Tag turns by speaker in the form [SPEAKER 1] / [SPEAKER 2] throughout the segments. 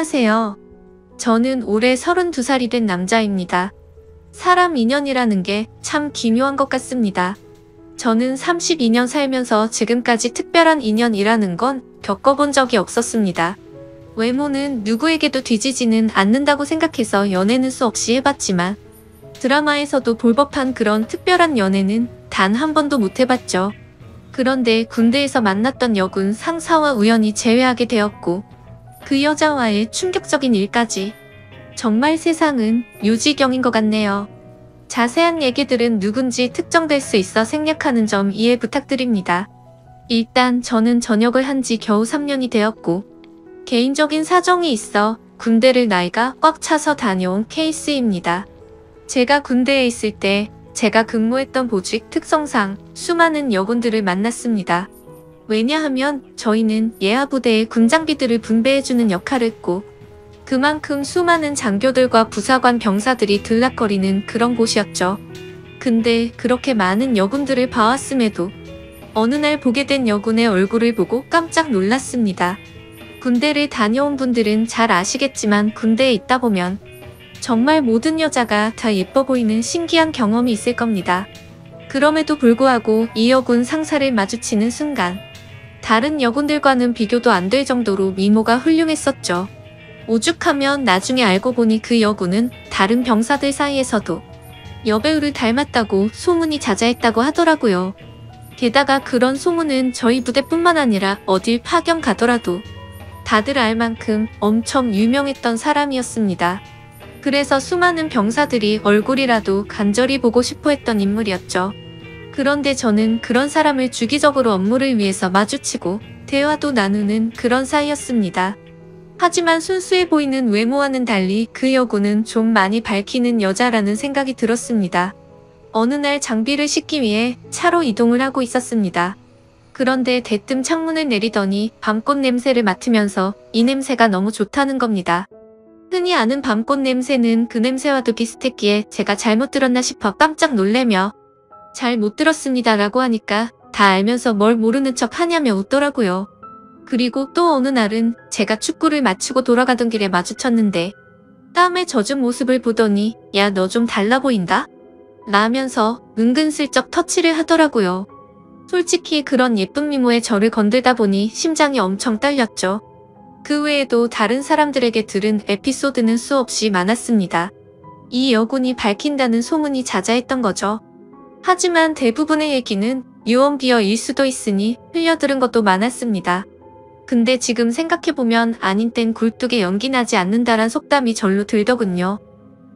[SPEAKER 1] 안녕하세요. 저는 올해 32살이 된 남자입니다. 사람 인연이라는 게 참 기묘한 것 같습니다. 저는 32년 살면서 지금까지 특별한 인연이라는 건 겪어본 적이 없었습니다. 외모는 누구에게도 뒤지지는 않는다고 생각해서 연애는 수없이 해봤지만 드라마에서도 볼 법한 그런 특별한 연애는 단 한 번도 못 해봤죠. 그런데 군대에서 만났던 여군 상사와 우연히 재회하게 되었고 그 여자와의 충격적인 일까지. 정말 세상은 묘지경인 것 같네요. 자세한 얘기들은 누군지 특정될 수 있어 생략하는 점 이해 부탁드립니다. 일단 저는 전역을 한 지 겨우 3년이 되었고 개인적인 사정이 있어 군대를 나이가 꽉 차서 다녀온 케이스입니다. 제가 군대에 있을 때 제가 근무했던 보직 특성상 수많은 여군들을 만났습니다. 왜냐하면 저희는 예하부대의 군장비들을 분배해주는 역할을 했고 그만큼 수많은 장교들과 부사관 병사들이 들락거리는 그런 곳이었죠. 근데 그렇게 많은 여군들을 봐왔음에도 어느 날 보게 된 여군의 얼굴을 보고 깜짝 놀랐습니다. 군대를 다녀온 분들은 잘 아시겠지만 군대에 있다 보면 정말 모든 여자가 다 예뻐 보이는 신기한 경험이 있을 겁니다. 그럼에도 불구하고 이 여군 상사를 마주치는 순간 다른 여군들과는 비교도 안 될 정도로 미모가 훌륭했었죠. 오죽하면 나중에 알고 보니 그 여군은 다른 병사들 사이에서도 여배우를 닮았다고 소문이 자자했다고 하더라고요. 게다가 그런 소문은 저희 부대뿐만 아니라 어딜 파견 가더라도 다들 알 만큼 엄청 유명했던 사람이었습니다. 그래서 수많은 병사들이 얼굴이라도 간절히 보고 싶어 했던 인물이었죠. 그런데 저는 그런 사람을 주기적으로 업무를 위해서 마주치고 대화도 나누는 그런 사이였습니다. 하지만 순수해 보이는 외모와는 달리 그 여군은 좀 많이 밝히는 여자라는 생각이 들었습니다. 어느 날 장비를 싣기 위해 차로 이동을 하고 있었습니다. 그런데 대뜸 창문을 내리더니 밤꽃 냄새를 맡으면서 이 냄새가 너무 좋다는 겁니다. 흔히 아는 밤꽃 냄새는 그 냄새와도 비슷했기에 제가 잘못 들었나 싶어 깜짝 놀래며 잘 못 들었습니다 라고 하니까 다 알면서 뭘 모르는 척 하냐며 웃더라고요. 그리고 또 어느 날은 제가 축구를 마치고 돌아가던 길에 마주쳤는데 땀에 젖은 모습을 보더니 야, 너 좀 달라 보인다? 라면서 은근슬쩍 터치를 하더라고요. 솔직히 그런 예쁜 미모에 저를 건들다 보니 심장이 엄청 딸렸죠. 그 외에도 다른 사람들에게 들은 에피소드는 수없이 많았습니다. 이 여군이 밝힌다는 소문이 자자했던 거죠. 하지만 대부분의 얘기는 유언비어일 수도 있으니 흘려들은 것도 많았습니다. 근데 지금 생각해보면 아닌 땐 굴뚝에 연기 나지 않는다란 속담이 절로 들더군요.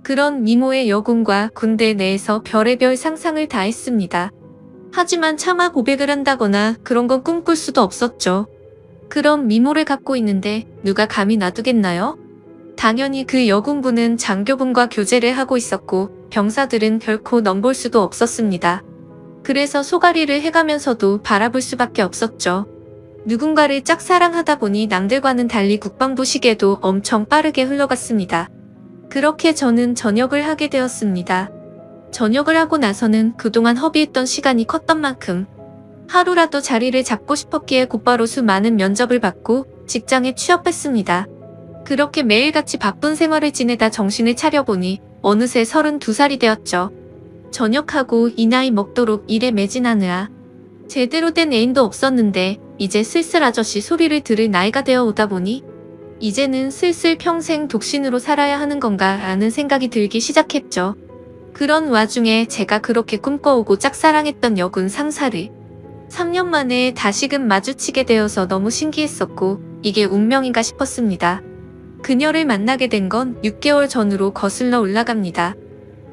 [SPEAKER 1] 그런 미모의 여군과 군대 내에서 별의별 상상을 다 했습니다. 하지만 차마 고백을 한다거나 그런 건 꿈꿀 수도 없었죠. 그런 미모를 갖고 있는데 누가 감히 놔두겠나요? 당연히 그 여군분은 장교분과 교제를 하고 있었고 병사들은 결코 넘볼 수도 없었습니다. 그래서 소가리를 해가면서도 바라볼 수밖에 없었죠. 누군가를 짝사랑하다 보니 남들과는 달리 국방부 시계도 엄청 빠르게 흘러갔습니다. 그렇게 저는 전역을 하게 되었습니다. 전역을 하고 나서는 그동안 허비했던 시간이 컸던 만큼 하루라도 자리를 잡고 싶었기에 곧바로 수많은 면접을 받고 직장에 취업했습니다. 그렇게 매일같이 바쁜 생활을 지내다 정신을 차려보니 어느새 32살이 되었죠. 전역하고 이 나이 먹도록 일에 매진하느라 제대로 된 애인도 없었는데 이제 슬슬 아저씨 소리를 들을 나이가 되어 오다 보니 이제는 슬슬 평생 독신으로 살아야 하는 건가 라는 생각이 들기 시작했죠. 그런 와중에 제가 그렇게 꿈꿔오고 짝사랑했던 여군 상사를 3년 만에 다시금 마주치게 되어서 너무 신기했었고 이게 운명인가 싶었습니다. 그녀를 만나게 된 건 6개월 전으로 거슬러 올라갑니다.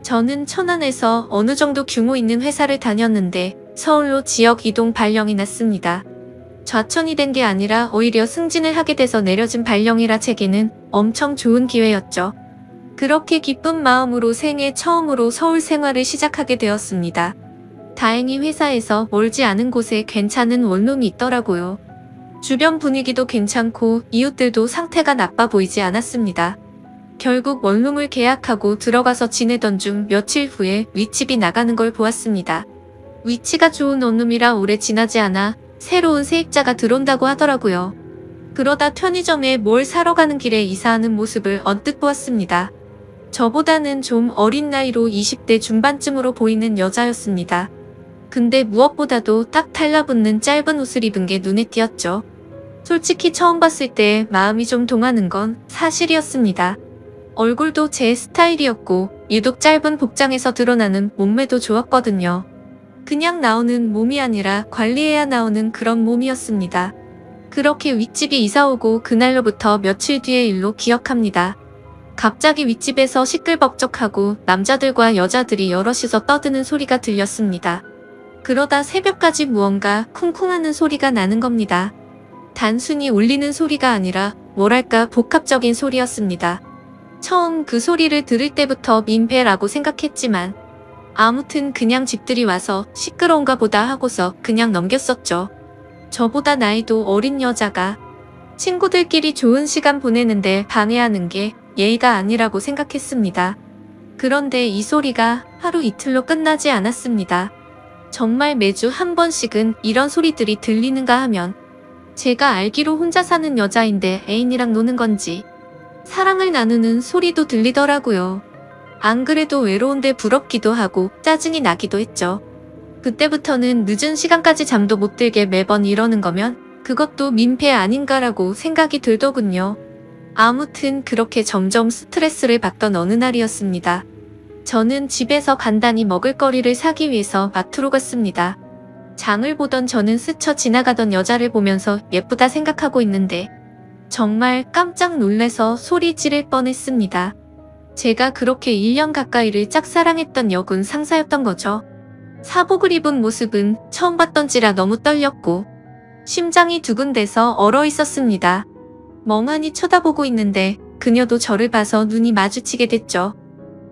[SPEAKER 1] 저는 천안에서 어느 정도 규모 있는 회사를 다녔는데 서울로 지역 이동 발령이 났습니다. 좌천이 된 게 아니라 오히려 승진을 하게 돼서 내려진 발령이라 제게는 엄청 좋은 기회였죠. 그렇게 기쁜 마음으로 생애 처음으로 서울 생활을 시작하게 되었습니다. 다행히 회사에서 멀지 않은 곳에 괜찮은 원룸이 있더라고요. 주변 분위기도 괜찮고 이웃들도 상태가 나빠 보이지 않았습니다. 결국 원룸을 계약하고 들어가서 지내던 중 며칠 후에 윗집이 나가는 걸 보았습니다. 위치가 좋은 원룸이라 오래 지나지 않아 새로운 세입자가 들어온다고 하더라고요. 그러다 편의점에 뭘 사러 가는 길에 이사하는 모습을 언뜻 보았습니다. 저보다는 좀 어린 나이로 20대 중반쯤으로 보이는 여자였습니다. 근데 무엇보다도 딱 달라붙는 짧은 옷을 입은 게 눈에 띄었죠. 솔직히 처음 봤을 때 마음이 좀 동하는 건 사실이었습니다. 얼굴도 제 스타일이었고 유독 짧은 복장에서 드러나는 몸매도 좋았거든요. 그냥 나오는 몸이 아니라 관리해야 나오는 그런 몸이었습니다. 그렇게 윗집이 이사오고 그날로부터 며칠 뒤의 일로 기억합니다. 갑자기 윗집에서 시끌벅적하고 남자들과 여자들이 여럿이서 떠드는 소리가 들렸습니다. 그러다 새벽까지 무언가 쿵쿵하는 소리가 나는 겁니다. 단순히 울리는 소리가 아니라 뭐랄까 복합적인 소리였습니다. 처음 그 소리를 들을 때부터 민폐라고 생각했지만 아무튼 그냥 집들이 와서 시끄러운가 보다 하고서 그냥 넘겼었죠. 저보다 나이도 어린 여자가 친구들끼리 좋은 시간 보내는데 방해하는 게 예의가 아니라고 생각했습니다. 그런데 이 소리가 하루 이틀로 끝나지 않았습니다. 정말 매주 한 번씩은 이런 소리들이 들리는가 하면 제가 알기로 혼자 사는 여자인데 애인이랑 노는 건지 사랑을 나누는 소리도 들리더라고요. 안 그래도 외로운데 부럽기도 하고 짜증이 나기도 했죠. 그때부터는 늦은 시간까지 잠도 못 들게 매번 이러는 거면 그것도 민폐 아닌가라고 생각이 들더군요. 아무튼 그렇게 점점 스트레스를 받던 어느 날이었습니다. 저는 집에서 간단히 먹을거리를 사기 위해서 마트로 갔습니다. 장을 보던 저는 스쳐 지나가던 여자를 보면서 예쁘다 생각하고 있는데 정말 깜짝 놀라서 소리 지를 뻔했습니다. 제가 그렇게 1년 가까이를 짝사랑했던 여군 상사였던 거죠. 사복을 입은 모습은 처음 봤던지라 너무 떨렸고 심장이 두근대서 얼어 있었습니다. 멍하니 쳐다보고 있는데 그녀도 저를 봐서 눈이 마주치게 됐죠.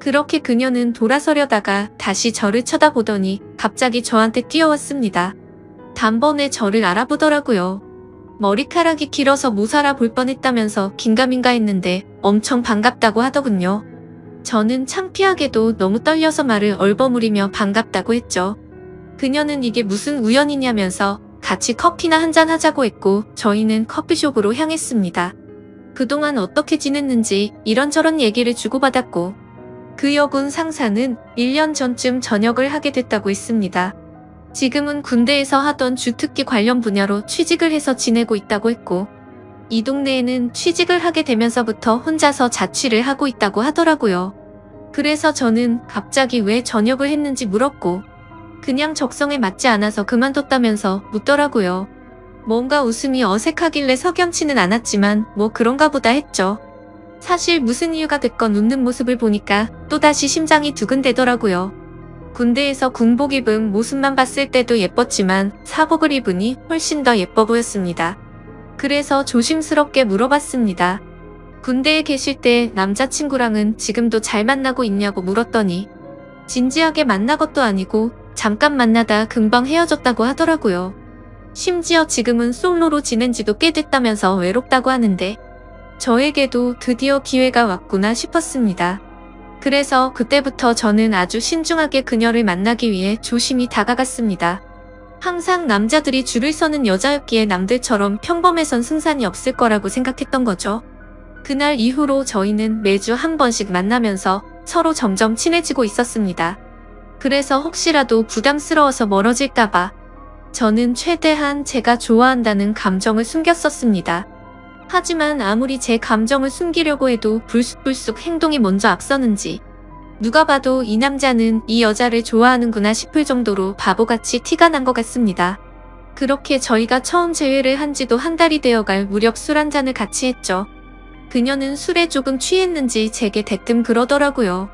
[SPEAKER 1] 그렇게 그녀는 돌아서려다가 다시 저를 쳐다보더니 갑자기 저한테 뛰어왔습니다. 단번에 저를 알아보더라고요. 머리카락이 길어서 못 알아볼 뻔했다면서 긴가민가 했는데 엄청 반갑다고 하더군요. 저는 창피하게도 너무 떨려서 말을 얼버무리며 반갑다고 했죠. 그녀는 이게 무슨 우연이냐면서 같이 커피나 한잔 하자고 했고 저희는 커피숍으로 향했습니다. 그동안 어떻게 지냈는지 이런저런 얘기를 주고받았고 그 여군 상사는 1년 전쯤 전역을 하게 됐다고 했습니다. 지금은 군대에서 하던 주특기 관련 분야로 취직을 해서 지내고 있다고 했고 이 동네에는 취직을 하게 되면서부터 혼자서 자취를 하고 있다고 하더라고요. 그래서 저는 갑자기 왜 전역을 했는지 물었고 그냥 적성에 맞지 않아서 그만뒀다면서 묻더라고요. 뭔가 웃음이 어색하길래 석연치는 않았지만 뭐 그런가 보다 했죠. 사실 무슨 이유가 됐건 웃는 모습을 보니까 또다시 심장이 두근대더라고요. 군대에서 군복 입은 모습만 봤을 때도 예뻤지만 사복을 입으니 훨씬 더 예뻐 보였습니다. 그래서 조심스럽게 물어봤습니다. 군대에 계실 때 남자친구랑은 지금도 잘 만나고 있냐고 물었더니 진지하게 만난 것도 아니고 잠깐 만나다 금방 헤어졌다고 하더라고요. 심지어 지금은 솔로로 지낸 지도 꽤 됐다면서 외롭다고 하는데 저에게도 드디어 기회가 왔구나 싶었습니다. 그래서 그때부터 저는 아주 신중하게 그녀를 만나기 위해 조심히 다가갔습니다. 항상 남자들이 줄을 서는 여자였기에 남들처럼 평범해선 승산이 없을 거라고 생각했던 거죠. 그날 이후로 저희는 매주 한 번씩 만나면서 서로 점점 친해지고 있었습니다. 그래서 혹시라도 부담스러워서 멀어질까봐 저는 최대한 제가 좋아한다는 감정을 숨겼었습니다. 하지만 아무리 제 감정을 숨기려고 해도 불쑥불쑥 행동이 먼저 앞서는지 누가 봐도 이 남자는 이 여자를 좋아하는구나 싶을 정도로 바보같이 티가 난 것 같습니다. 그렇게 저희가 처음 재회를 한 지도 한 달이 되어갈 무렵 술 한 잔을 같이 했죠. 그녀는 술에 조금 취했는지 제게 대뜸 그러더라고요.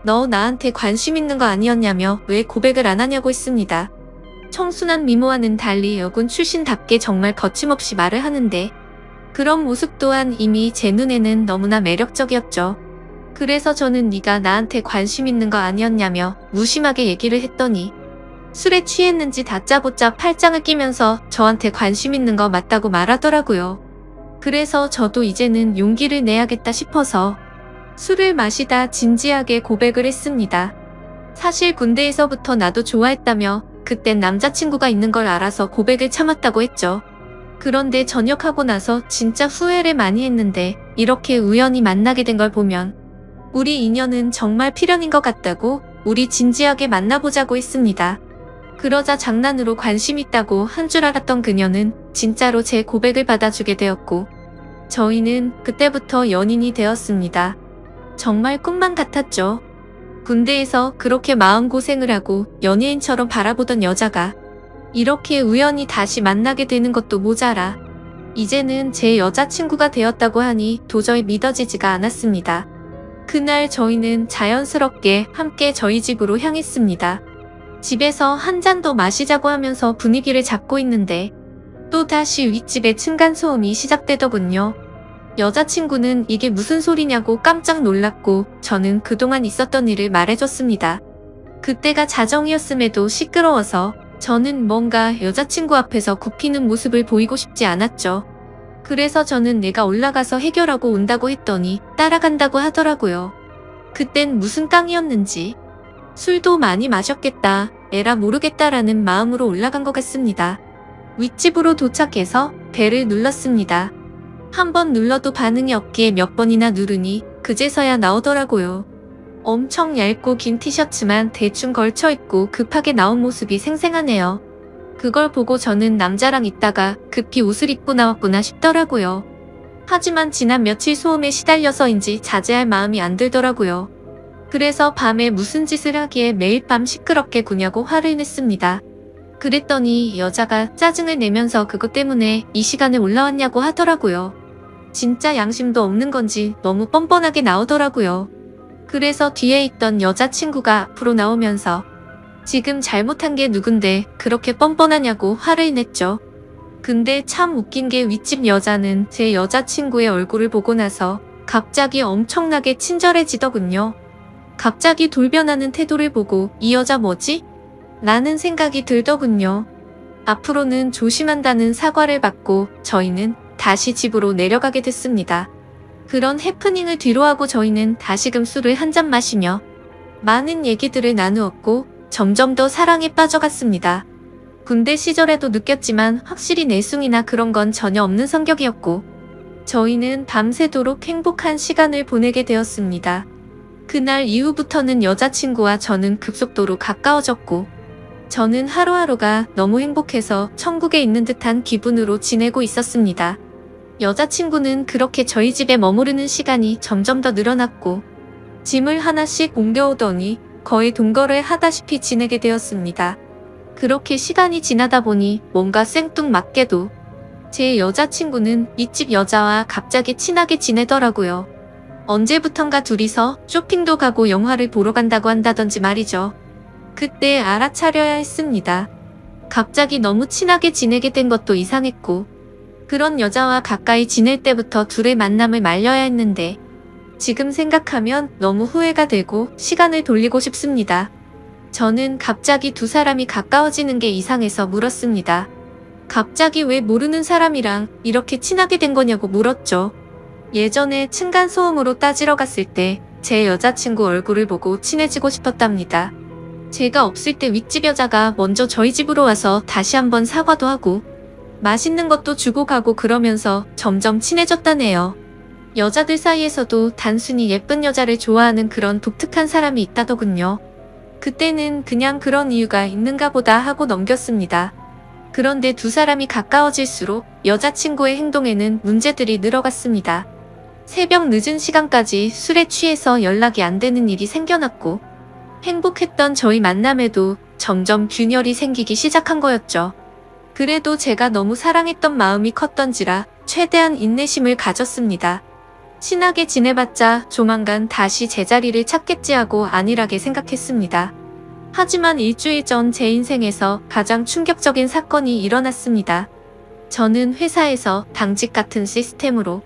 [SPEAKER 1] 너 나한테 관심 있는 거 아니었냐며 왜 고백을 안 하냐고 했습니다. 청순한 미모와는 달리 여군 출신답게 정말 거침없이 말을 하는데 그런 모습 또한 이미 제 눈에는 너무나 매력적이었죠. 그래서 저는 네가 나한테 관심 있는 거 아니었냐며 무심하게 얘기를 했더니 술에 취했는지 다짜고짜 팔짱을 끼면서 저한테 관심 있는 거 맞다고 말하더라고요. 그래서 저도 이제는 용기를 내야겠다 싶어서 술을 마시다 진지하게 고백을 했습니다. 사실 군대에서부터 나도 좋아했다며 그땐 남자친구가 있는 걸 알아서 고백을 참았다고 했죠. 그런데 전역하고 나서 진짜 후회를 많이 했는데 이렇게 우연히 만나게 된 걸 보면 우리 인연은 정말 필연인 것 같다고 우리 진지하게 만나보자고 했습니다. 그러자 장난으로 관심 있다고 한 줄 알았던 그녀는 진짜로 제 고백을 받아주게 되었고 저희는 그때부터 연인이 되었습니다. 정말 꿈만 같았죠. 군대에서 그렇게 마음고생을 하고 연예인처럼 바라보던 여자가 이렇게 우연히 다시 만나게 되는 것도 모자라 이제는 제 여자친구가 되었다고 하니 도저히 믿어지지가 않았습니다. 그날 저희는 자연스럽게 함께 저희 집으로 향했습니다. 집에서 한 잔 더 마시자고 하면서 분위기를 잡고 있는데 또다시 윗집에 층간소음이 시작되더군요. 여자친구는 이게 무슨 소리냐고 깜짝 놀랐고 저는 그동안 있었던 일을 말해줬습니다. 그때가 자정이었음에도 시끄러워서 저는 뭔가 여자친구 앞에서 굽히는 모습을 보이고 싶지 않았죠. 그래서 저는 내가 올라가서 해결하고 온다고 했더니 따라간다고 하더라고요. 그땐 무슨 깡이었는지 술도 많이 마셨겠다, 에라 모르겠다라는 마음으로 올라간 것 같습니다. 윗집으로 도착해서 벨을 눌렀습니다. 한 번 눌러도 반응이 없기에 몇 번이나 누르니 그제서야 나오더라고요. 엄청 얇고 긴 티셔츠만 대충 걸쳐 입고 급하게 나온 모습이 생생하네요. 그걸 보고 저는 남자랑 있다가 급히 옷을 입고 나왔구나 싶더라고요. 하지만 지난 며칠 소음에 시달려서인지 자제할 마음이 안 들더라고요. 그래서 밤에 무슨 짓을 하기에 매일 밤 시끄럽게 구냐고 화를 냈습니다. 그랬더니 여자가 짜증을 내면서 그것 때문에 이 시간에 올라왔냐고 하더라고요. 진짜 양심도 없는 건지 너무 뻔뻔하게 나오더라고요. 그래서 뒤에 있던 여자친구가 앞으로 나오면서 지금 잘못한 게 누군데 그렇게 뻔뻔하냐고 화를 냈죠. 근데 참 웃긴 게 윗집 여자는 제 여자친구의 얼굴을 보고 나서 갑자기 엄청나게 친절해지더군요. 갑자기 돌변하는 태도를 보고 이 여자 뭐지? 라는 생각이 들더군요. 앞으로는 조심한다는 사과를 받고 저희는 다시 집으로 내려가게 됐습니다. 그런 해프닝을 뒤로하고 저희는 다시금 술을 한 잔 마시며 많은 얘기들을 나누었고 점점 더 사랑에 빠져갔습니다. 군대 시절에도 느꼈지만 확실히 내숭이나 그런 건 전혀 없는 성격이었고 저희는 밤새도록 행복한 시간을 보내게 되었습니다. 그날 이후부터는 여자친구와 저는 급속도로 가까워졌고 저는 하루하루가 너무 행복해서 천국에 있는 듯한 기분으로 지내고 있었습니다. 여자친구는 그렇게 저희 집에 머무르는 시간이 점점 더 늘어났고 짐을 하나씩 옮겨오더니 거의 동거를 하다시피 지내게 되었습니다. 그렇게 시간이 지나다 보니 뭔가 생뚱맞게도 제 여자친구는 윗집 여자와 갑자기 친하게 지내더라고요. 언제부턴가 둘이서 쇼핑도 가고 영화를 보러 간다고 한다던지 말이죠. 그때 알아차려야 했습니다. 갑자기 너무 친하게 지내게 된 것도 이상했고 그런 여자와 가까이 지낼 때부터 둘의 만남을 말려야 했는데 지금 생각하면 너무 후회가 되고 시간을 돌리고 싶습니다. 저는 갑자기 두 사람이 가까워지는 게 이상해서 물었습니다. 갑자기 왜 모르는 사람이랑 이렇게 친하게 된 거냐고 물었죠. 예전에 층간소음으로 따지러 갔을 때 제 여자친구 얼굴을 보고 친해지고 싶었답니다. 제가 없을 때 윗집 여자가 먼저 저희 집으로 와서 다시 한번 사과도 하고 맛있는 것도 주고 가고 그러면서 점점 친해졌다네요. 여자들 사이에서도 단순히 예쁜 여자를 좋아하는 그런 독특한 사람이 있다더군요. 그때는 그냥 그런 이유가 있는가 보다 하고 넘겼습니다. 그런데 두 사람이 가까워질수록 여자친구의 행동에는 문제들이 늘어갔습니다. 새벽 늦은 시간까지 술에 취해서 연락이 안 되는 일이 생겨났고 행복했던 저희 만남에도 점점 균열이 생기기 시작한 거였죠. 그래도 제가 너무 사랑했던 마음이 컸던지라 최대한 인내심을 가졌습니다. 친하게 지내봤자 조만간 다시 제자리를 찾겠지 하고 안일하게 생각했습니다. 하지만 일주일 전 제 인생에서 가장 충격적인 사건이 일어났습니다. 저는 회사에서 당직 같은 시스템으로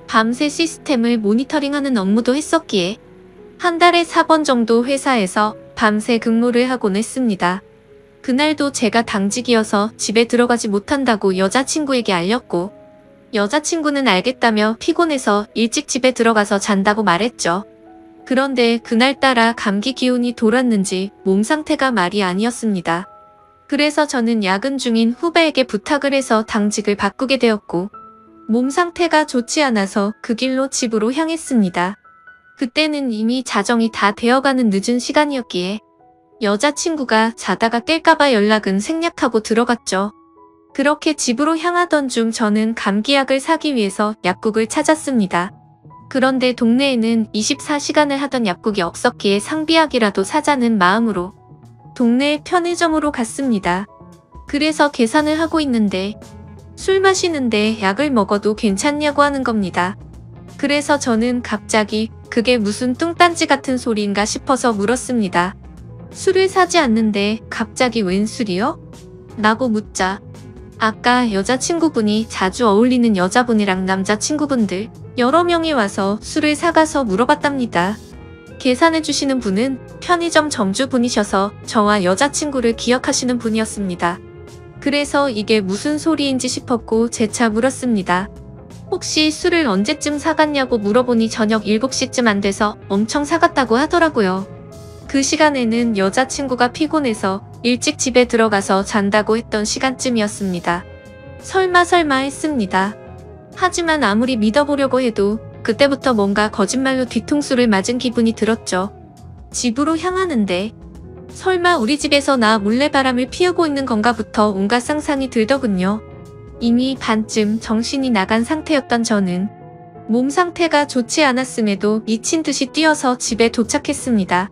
[SPEAKER 1] 밤새 시스템을 모니터링하는 업무도 했었기에 한 달에 4번 정도 회사에서 밤새 근무를 하곤 했습니다. 그날도 제가 당직이어서 집에 들어가지 못한다고 여자친구에게 알렸고 여자친구는 알겠다며 피곤해서 일찍 집에 들어가서 잔다고 말했죠. 그런데 그날따라 감기 기운이 돌았는지 몸 상태가 말이 아니었습니다. 그래서 저는 야근 중인 후배에게 부탁을 해서 당직을 바꾸게 되었고 몸 상태가 좋지 않아서 그 길로 집으로 향했습니다. 그때는 이미 자정이 다 되어가는 늦은 시간이었기에 여자친구가 자다가 깰까봐 연락은 생략하고 들어갔죠. 그렇게 집으로 향하던 중 저는 감기약을 사기 위해서 약국을 찾았습니다. 그런데 동네에는 24시간을 하던 약국이 없었기에 상비약이라도 사자는 마음으로 동네 편의점으로 갔습니다. 그래서 계산을 하고 있는데 술 마시는데 약을 먹어도 괜찮냐고 하는 겁니다. 그래서 저는 갑자기 그게 무슨 뚱딴지 같은 소리인가 싶어서 물었습니다. 술을 사지 않는데 갑자기 웬 술이요? 라고 묻자 아까 여자친구분이 자주 어울리는 여자분이랑 남자친구분들 여러 명이 와서 술을 사가서 물어봤답니다. 계산해주시는 분은 편의점 점주분이셔서 저와 여자친구를 기억하시는 분이었습니다. 그래서 이게 무슨 소리인지 싶었고 재차 물었습니다. 혹시 술을 언제쯤 사갔냐고 물어보니 저녁 7시쯤 안 돼서 엄청 사갔다고 하더라고요. 그 시간에는 여자친구가 피곤해서 일찍 집에 들어가서 잔다고 했던 시간쯤이었습니다. 설마 했습니다. 하지만 아무리 믿어보려고 해도 그때부터 뭔가 거짓말로 뒤통수를 맞은 기분이 들었죠. 집으로 향하는데 설마 우리 집에서 나 몰래 바람을 피우고 있는 건가부터 온갖 상상이 들더군요. 이미 반쯤 정신이 나간 상태였던 저는 몸 상태가 좋지 않았음에도 미친 듯이 뛰어서 집에 도착했습니다.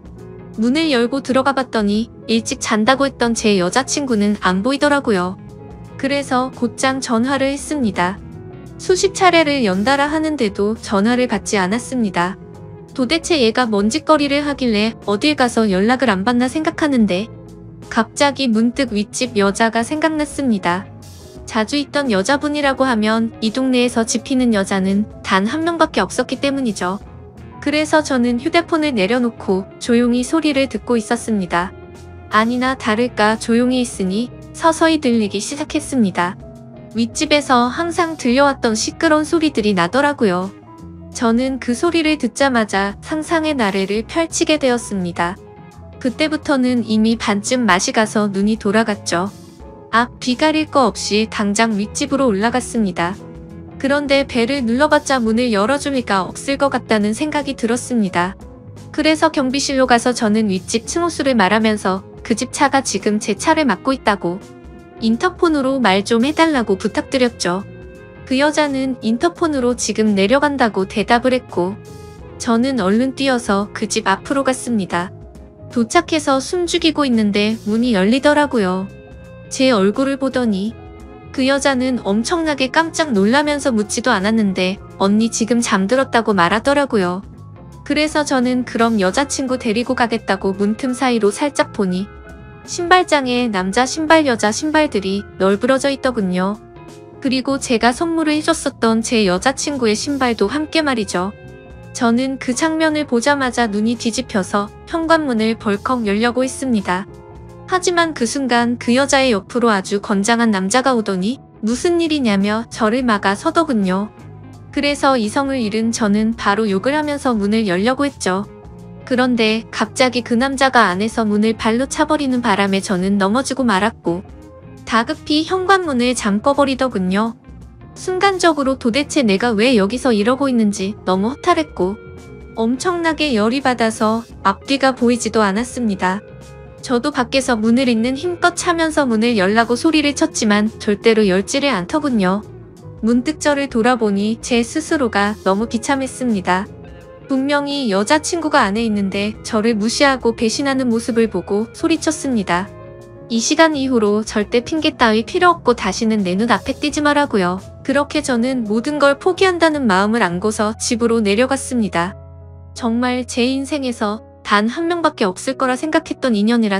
[SPEAKER 1] 문을 열고 들어가 봤더니 일찍 잔다고 했던 제 여자친구는 안 보이더라고요. 그래서 곧장 전화를 했습니다. 수십 차례를 연달아 하는데도 전화를 받지 않았습니다. 도대체 얘가 뭔 짓거리를 하길래 어딜 가서 연락을 안 받나 생각하는데 갑자기 문득 윗집 여자가 생각났습니다. 자주 있던 여자분이라고 하면 이 동네에서 집히는 여자는 단 한 명밖에 없었기 때문이죠. 그래서 저는 휴대폰을 내려놓고 조용히 소리를 듣고 있었습니다. 아니나 다를까 조용히 있으니 서서히 들리기 시작했습니다. 윗집에서 항상 들려왔던 시끄러운 소리들이 나더라고요. 저는 그 소리를 듣자마자 상상의 나래를 펼치게 되었습니다. 그때부터는 이미 반쯤 맛이 가서 눈이 돌아갔죠. 앞 뒤 가릴 거 없이 당장 윗집으로 올라갔습니다. 그런데 배를 눌러봤자 문을 열어줄 리가 없을 것 같다는 생각이 들었습니다. 그래서 경비실로 가서 저는 윗집 층호수를 말하면서 그 집 차가 지금 제 차를 막고 있다고 인터폰으로 말 좀 해달라고 부탁드렸죠. 그 여자는 인터폰으로 지금 내려간다고 대답을 했고 저는 얼른 뛰어서 그 집 앞으로 갔습니다. 도착해서 숨죽이고 있는데 문이 열리더라고요. 제 얼굴을 보더니 그 여자는 엄청나게 깜짝 놀라면서 묻지도 않았는데 언니 지금 잠들었다고 말하더라고요. 그래서 저는 그럼 여자친구 데리고 가겠다고 문틈 사이로 살짝 보니 신발장에 남자 신발 여자 신발들이 널브러져 있더군요. 그리고 제가 선물을 해줬었던 제 여자친구의 신발도 함께 말이죠. 저는 그 장면을 보자마자 눈이 뒤집혀서 현관문을 벌컥 열려고 했습니다. 하지만 그 순간 그 여자의 옆으로 아주 건장한 남자가 오더니 무슨 일이냐며 저를 막아 서더군요. 그래서 이성을 잃은 저는 바로 욕을 하면서 문을 열려고 했죠. 그런데 갑자기 그 남자가 안에서 문을 발로 차버리는 바람에 저는 넘어지고 말았고 다급히 현관문을 잠궈버리더군요. 순간적으로 도대체 내가 왜 여기서 이러고 있는지 너무 허탈했고 엄청나게 열이 받아서 앞뒤가 보이지도 않았습니다. 저도 밖에서 문을 잇는 힘껏 차면서 문을 열라고 소리를 쳤지만 절대로 열지를 않더군요. 문득 저를 돌아보니 제 스스로가 너무 비참했습니다. 분명히 여자친구가 안에 있는데 저를 무시하고 배신하는 모습을 보고 소리쳤습니다. 이 시간 이후로 절대 핑계 따위 필요 없고 다시는 내 눈앞에 띄지 말라고요. 그렇게 저는 모든 걸 포기한다는 마음을 안고서 집으로 내려갔습니다. 정말 제 인생에서 단 한 명밖에 없을 거라 생각했던 인연이라